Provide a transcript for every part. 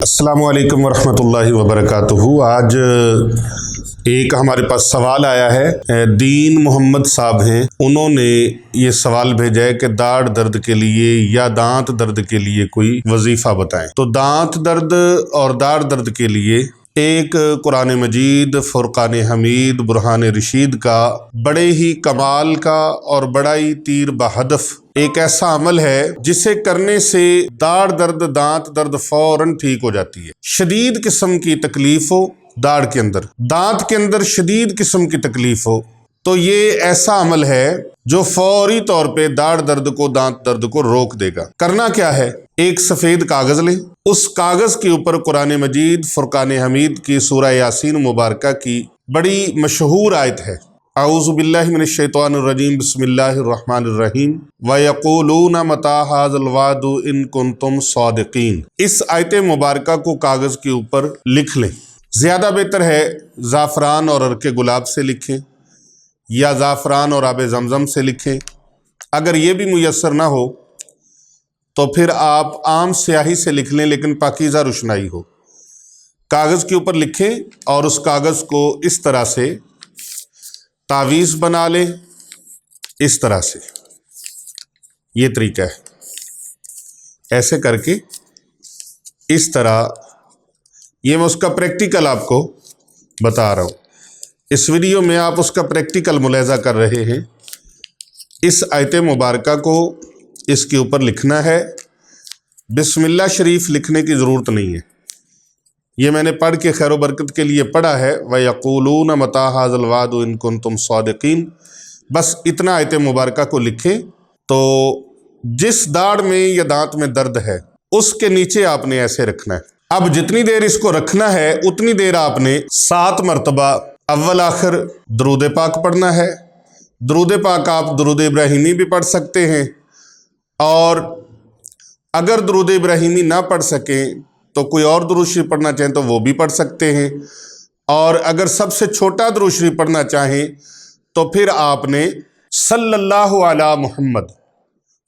अस्सलामु अलैकुम वरहमतुल्लाहि वबरकातुहू। आज एक हमारे पास सवाल आया है। दीन मोहम्मद साहब हैं, उन्होंने ये सवाल भेजा है कि दाढ़ दर्द के लिए या दांत दर्द के लिए कोई वजीफ़ा बताएं। तो दांत दर्द और दाढ़ दर्द के लिए एक कुरान मजीद, फुरकान हमीद, बुरहान रशीद का बड़े ही कमाल का और बड़ा ही तीर बहदफ एक ऐसा अमल है जिसे करने से दाढ़ दर्द, दांत दर्द फौरन ठीक हो जाती है। शदीद किस्म की तकलीफ हो दाढ़ के अंदर, दांत के अंदर शदीद किस्म की तकलीफ हो, तो ये ऐसा अमल है जो फौरी तौर पे दाढ़ दर्द को, दांत दर्द को रोक देगा। करना क्या है, एक सफ़ेद कागज़ लें, उस कागज़ के ऊपर कुरान मजीद, फुरकान हमीद की सूरह यासीन मुबारका की बड़ी मशहूर आयत है, औज़ु बिल्लाहि मिनश शैतानिर रजीम, बिस्मिल्लाहिर रहमानिर रहीम, व यक़ूलूना मता हाज़ल वादु इन कुंतुम सादिक़ीन। इस आयत मुबारका को कागज़ के ऊपर लिख लें। ज़्यादा बेहतर है ज़ाफ़रान और अर्के गुलाब से लिखें या ज़ाफ़रान और आब ज़मज़म से लिखें। अगर ये भी मुयस्सर ना हो तो फिर आप आम स्याही से लिख लें, लेकिन पाकीज़ा रुशनाई हो। कागज़ के ऊपर लिखें और उस कागज़ को इस तरह से तावीज़ बना लें, इस तरह से। ये तरीका है, ऐसे करके इस तरह। ये मैं उसका प्रैक्टिकल आपको बता रहा हूँ। इस वीडियो में आप उसका प्रैक्टिकल मुलाहिज़ा कर रहे हैं। इस आयत मुबारका को इसके ऊपर लिखना है। बिस्मिल्लाह शरीफ लिखने की ज़रूरत नहीं है, ये मैंने पढ़ के खैर बरकत के लिए पढ़ा है। व यक़ूलूना मता हाज़ल वादु इन कुंतुम सादिक़ीन, बस इतना आयत मुबारका को लिखें। तो जिस दाढ़ में या दांत में दर्द है उसके नीचे आपने ऐसे रखना है। अब जितनी देर इसको रखना है उतनी देर आपने 7 मरतबा अव्वल आखिर दरूद पाक पढ़ना है। दरूद पाक आप दरूद इब्राहिमी भी पढ़ सकते हैं, और अगर दरूद इब्राहिमी ना पढ़ सकें तो कोई और दुरूद शरीफ पढ़ना चाहें तो वो भी पढ़ सकते हैं। और अगर सबसे छोटा दुरूद शरीफ पढ़ना चाहें तो फिर आपने सल्लल्लाहु अला मुहम्मद,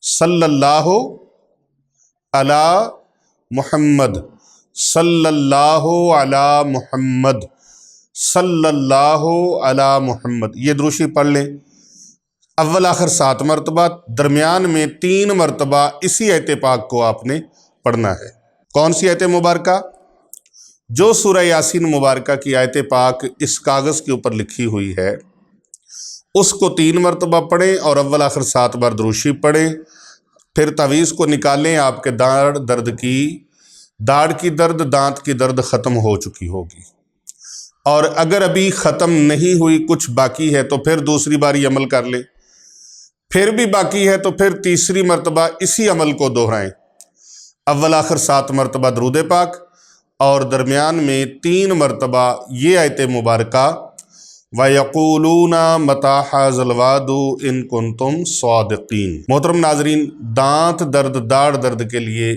सल्लल्लाहु अला मुहम्मद, सल्लल्लाहु अला मुहम्मद, सल्लल्लाहु अला मुहम्मद, ये दुरूद शरीफ पढ़ लें। अव्वल आखिर 7 मरतबा, दरमियान में 3 मरतबा इसी आयत पाक को आपने पढ़ना है। कौन सी आयत मुबारका? जो सूरह यासीन मुबारका की आयत पाक इस कागज़ के ऊपर लिखी हुई है, उसको 3 मरतबा पढ़ें और अव्वल आखिर 7 बार दुरूद शरीफ पढ़ें। फिर तावीज़ को निकालें, आपके दाढ़ की दर्द, दांत की दर्द ख़त्म हो चुकी होगी। और अगर अभी ख़त्म नहीं हुई, कुछ बाकी है, तो फिर दूसरी बार ये अमल कर लें। फिर भी बाकी है तो फिर तीसरी मरतबा इसी अमल को दोहराएं। अव्वल आखिर 7 मरतबा दरूद पाक और दरमियान में 3 मरतबा ये आयत मुबारका, व यक़ूलूना मता हाज़ल वादु इन कुंतुम सादिक़ीन। मोहतरम नाज़रीन, दांत दर्द, दाढ़ दर्द के लिए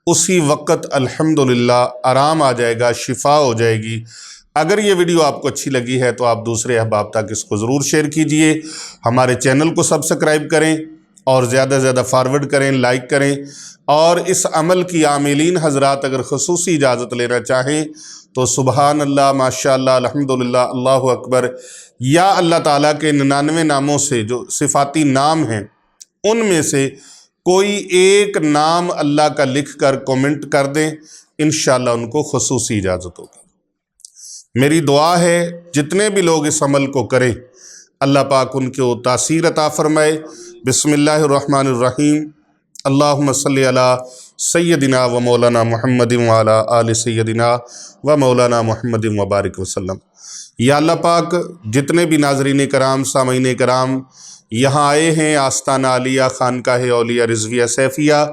उसी वक़्त अल्हम्दुलिल्लाह आराम आ जाएगा, शिफा हो जाएगी। अगर ये वीडियो आपको अच्छी लगी है तो आप दूसरे अहबाब तक इसको ज़रूर शेयर कीजिए। हमारे चैनल को सब्सक्राइब करें और ज़्यादा से ज़्यादा फॉरवर्ड करें, लाइक करें। और इस अमल की आमिलीन हज़रात अगर ख़ुसूसी इजाज़त लेना चाहें तो सुबहान अल्लाह, माशाअल्लाह, अल्हम्दुलिल्लाह, अल्लाहु अकबर, या अल्लाह ताला के 99 नामों से जो सिफ़ाती नाम हैं उनमें से कोई एक नाम अल्लाह का लिख कर कमेंट कर दें, इंशाअल्लाह उनको ख़ुसूसी इजाज़त होगी। मेरी दुआ है जितने भी लोग इस अमल को करें, अल्लाह पाक उनको तासीर अता फ़रमाए। बिस्मिल्लाहिर रहमानिर रहीम, अल्लाहुम्मा सल्लि अला सय्यदिना व मौलाना मुहम्मदिन व अला आलि सय्यदिना व मौलाना मुहम्मदिन व बारिक वसल्लम। या अल्लाह पाक, जितने भी नाज़रीन कराम, सामीन कराम यहाँ आए हैं आस्ताना आलिया खानकाह औलिया रिज़विया सैफ़िया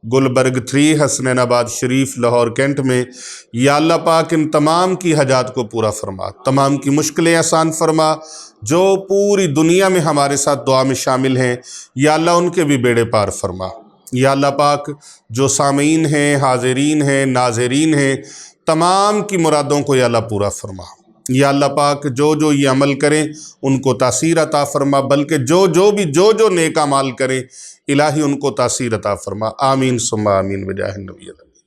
गुलबर्ग 3 हसनैनाबाद शरीफ लाहौर कैंट में, या अल्लाह पाक इन तमाम की हजात को पूरा फरमा, तमाम की मुश्किलें आसान फरमा। जो पूरी दुनिया में हमारे साथ दुआ में शामिल हैं, या अल्लाह उनके भी बेड़े पार फरमा। या अल्लाह पाक, जो सामीन हैं, हाज़रीन हैं, नाज़रीन हैं, तमाम की मुरादों को या अल्लाह पूरा फरमा। या अल्लाह पाक, जो ये अमल करें उनको तासीर अता फ़रमा, बल्कि जो नेक अमाल करें इलाही उनको तासीर अता फ़रमा। आमीन सुम्मा आमीन बिजाहिन नबी।